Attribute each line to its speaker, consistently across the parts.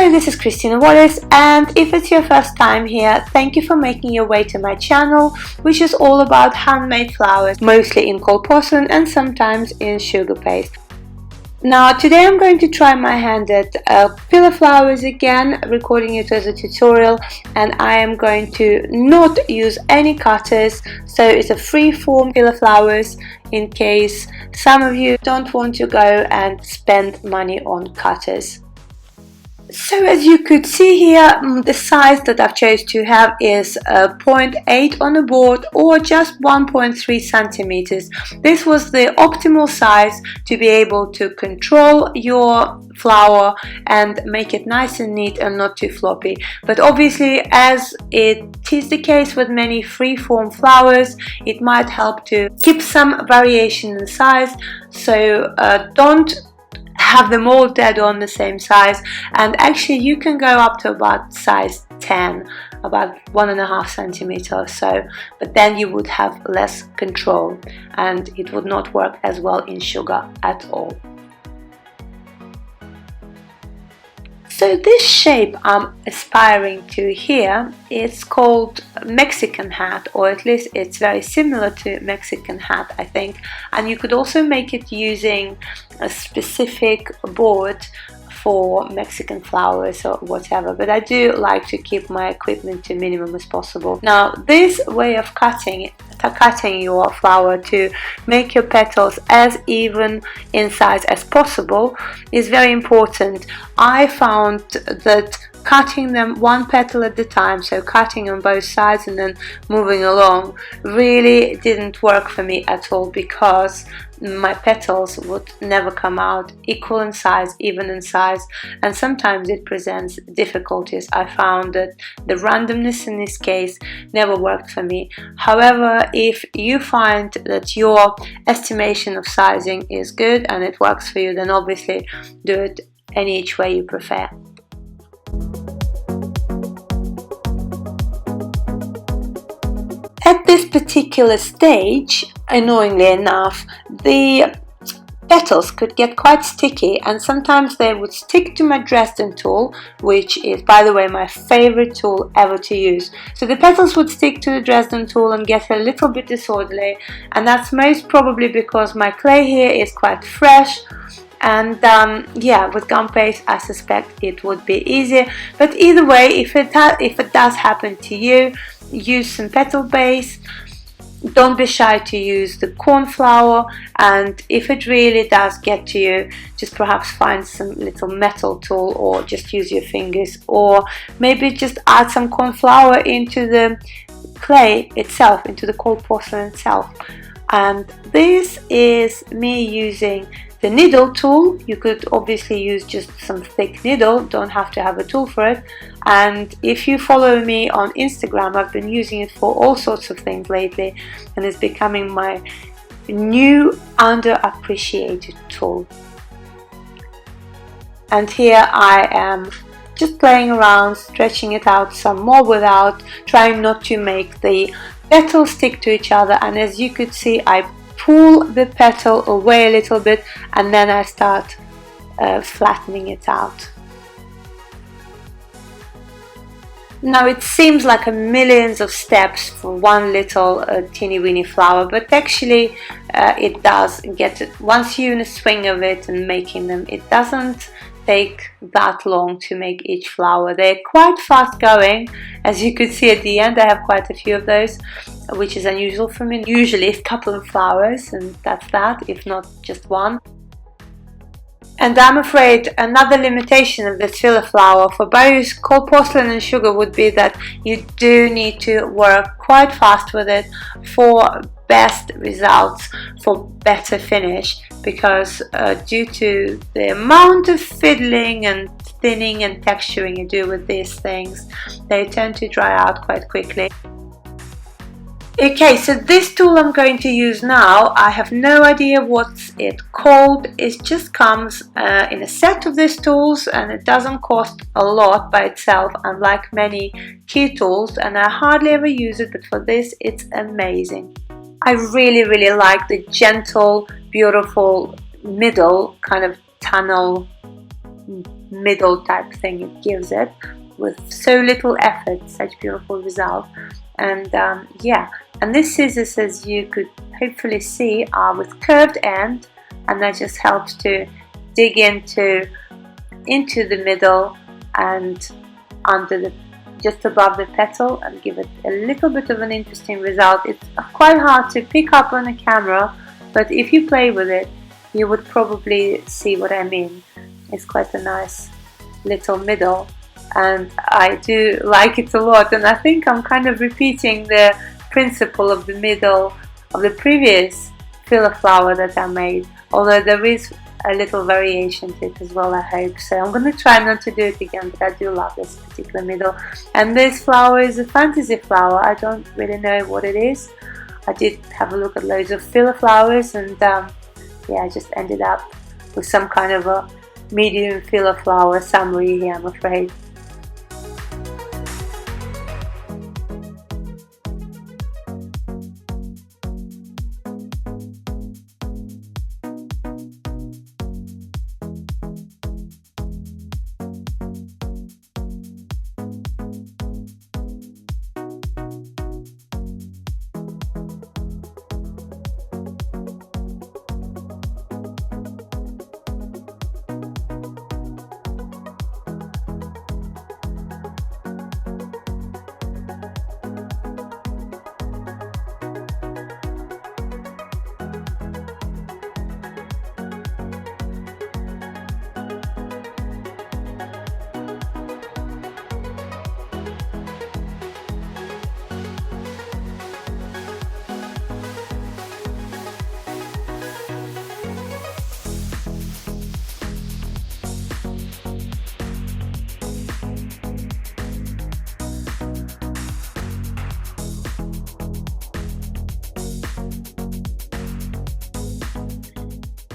Speaker 1: Hello, this is Christina Wallis, and if it's your first time here, thank you for making your way to my channel, which is all about handmade flowers, mostly in cold porcelain and sometimes in sugar paste. Now today I'm going to try my hand at pillar flowers again, recording it as a tutorial, and I am going to not use any cutters, so it's a free form pillar flowers in case some of you don't want to go and spend money on cutters. So as you could see here, the size that I've chosen to have is 0.8 on the board or just 1.3 centimeters. This was the optimal size to be able to control your flower and make it nice and neat and not too floppy. But obviously, as it is the case with many free-form flowers, it might help to keep some variation in size, so don't have them all dead on the same size, and actually you can go up to about size 10, about 1.5 centimeter or so, but then you would have less control and it would not work as well in sugar at all. So this shape I'm aspiring to here is called Mexican hat, or at least it's very similar to Mexican hat, I think, and you could also make it using a specific board for Mexican flowers or whatever, but I do like to keep my equipment to minimum as possible. Now this way of cutting your flower to make your petals as even in size as possible is very important. I found that cutting them one petal at a time, so cutting on both sides and then moving along, really didn't work for me at all, because my petals would never come out equal in size, even in size, and sometimes it presents difficulties. I found that the randomness in this case never worked for me. However, if you find that your estimation of sizing is good and it works for you, then obviously do it any which way you prefer. At this particular stage, annoyingly enough, the petals could get quite sticky, and sometimes they would stick to my Dresden tool, which is, by the way, my favorite tool ever to use. So the petals would stick to the Dresden tool and get a little bit disorderly, and that's most probably because my clay here is quite fresh. And yeah, with Gumpaste I suspect it would be easier, but either way, if it does happen to you, use some Petal Base. Don't be shy to use the corn flour, and if it really does get to you, just perhaps find some little metal tool or just use your fingers, or maybe just add some corn flour into the clay itself, into the cold porcelain itself. And this is me using the needle tool. You could obviously use just some thick needle, don't have to have a tool for it. And if you follow me on Instagram, I've been using it for all sorts of things lately, and it's becoming my new underappreciated tool. And here I am just playing around, stretching it out some more without trying not to make the petals stick to each other. And as you could see, I pull the petal away a little bit and then I start flattening it out. Now it seems like a millions of steps for one little teeny weeny flower, but actually it does get it. Once you're in a swing of it and making them, it doesn't take that long to make each flower. They're quite fast going, as you could see at the end. I have quite a few of those, which is unusual for me. Usually it's a couple of flowers and that's that, if not just one. And I'm afraid another limitation of this filler flower for both cold porcelain and sugar would be that you do need to work quite fast with it for best results, for better finish, because due to the amount of fiddling and thinning and texturing you do with these things, they tend to dry out quite quickly. Okay, so this tool I'm going to use now, I have no idea what's it called. It just comes in a set of these tools, and it doesn't cost a lot by itself, unlike many key tools, and I hardly ever use it, but for this it's amazing. I really like the gentle, beautiful middle kind of tunnel middle type thing it gives it with so little effort, such beautiful result. And yeah, and these scissors, as you could hopefully see, are with curved end, and that just helps to dig into the middle and under the, just above the petal, and give it a little bit of an interesting result. It's quite hard to pick up on a camera, but if you play with it, you would probably see what I mean. It's quite a nice little middle, and I do like it a lot, and I think I'm kind of repeating the principle of the middle of the previous filler flower that I made, although there is a little variation to it as well, I hope. So I'm going to try not to do it again, but I do love this particular middle. And this flower is a fantasy flower. I don't really know what it is. I did have a look at loads of filler flowers, and yeah, I just ended up with some kind of a medium filler flower summary here, I'm afraid.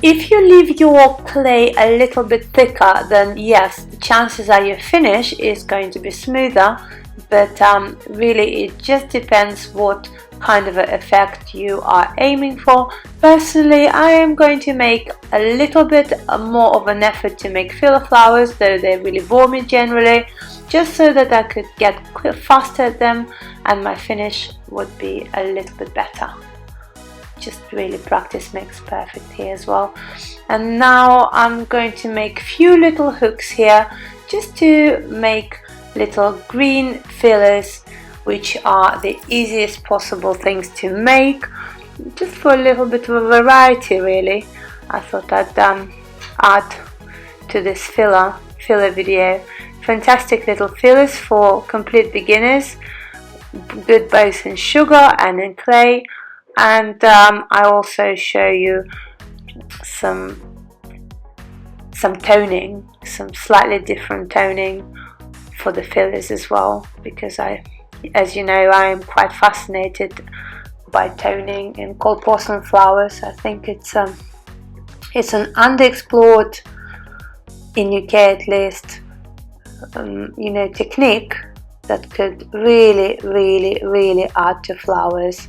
Speaker 1: If you leave your clay a little bit thicker, then yes, the chances are your finish is going to be smoother, but really it just depends what kind of an effect you are aiming for. Personally, I am going to make a little bit more of an effort to make filler flowers, though they really bore me generally, just so that I could get faster at them and my finish would be a little bit better. Just really practice makes perfect here as well. And now I'm going to make a few little hooks here just to make little green fillers, which are the easiest possible things to make, just for a little bit of a variety really. I thought I'd add to this filler video. Fantastic little fillers for complete beginners, good both in sugar and in clay. And I also show you some toning, some slightly different toning for the fillers as well, because as you know, I am quite fascinated by toning in cold porcelain flowers. I think it's an underexplored, in UK at least, technique that could really add to flowers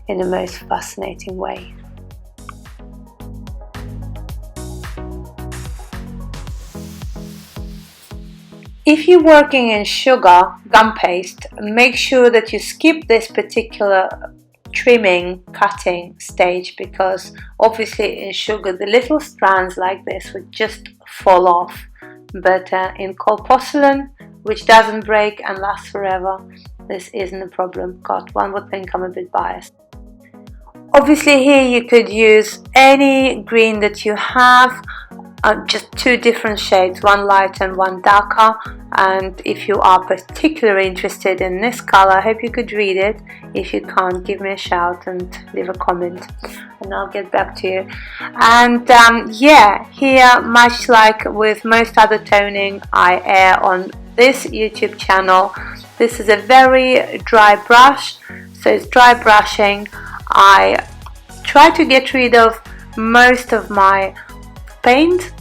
Speaker 1: in the most fascinating way. If you're working in sugar, Gumpaste, make sure that you skip this particular trimming, cutting stage, because obviously in sugar the little strands like this would just fall off, but in cold porcelain, which doesn't break and lasts forever, this isn't a problem. God, one would think I'm a bit biased. Obviously here you could use any green that you have, just two different shades, one light and one darker, and if you are particularly interested in this color, I hope you could read it. If you can't, give me a shout and leave a comment and I'll get back to you. And yeah, here, much like with most other toning I air on this YouTube channel, this is a very dry brush, so it's dry brushing. I try to get rid of most of my paint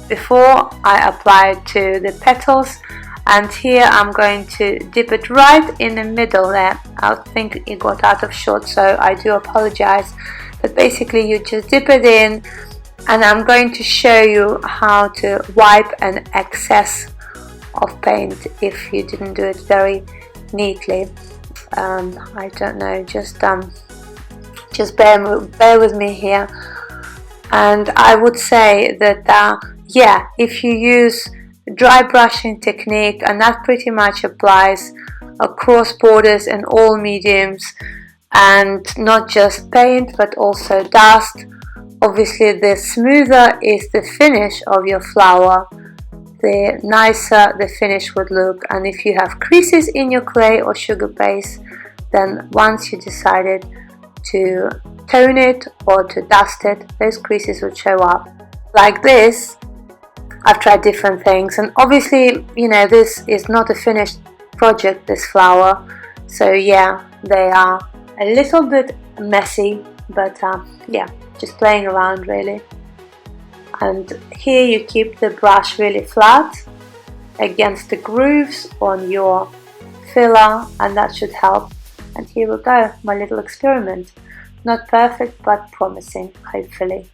Speaker 1: before I apply it to the petals, and here I'm going to dip it right in the middle there. I think it got out of shot, so I do apologize, but basically you just dip it in and I'm going to show you how to wipe an excess of paint if you didn't do it very neatly. I don't know, just bear with me here. And I would say that yeah, if you use dry brushing technique, and that pretty much applies across borders and all mediums, and not just paint but also dust. Obviously the smoother is the finish of your flower, the nicer the finish would look. And if you have creases in your clay or sugar paste, then once you decided to tone it or to dust it, those creases would show up. Like this, I've tried different things, and obviously, you know, this is not a finished project, this flower, so yeah, they are a little bit messy, but yeah, just playing around really. And here you keep the brush really flat against the grooves on your filler, and that should help. And here we go, my little experiment. Not perfect, but promising, hopefully.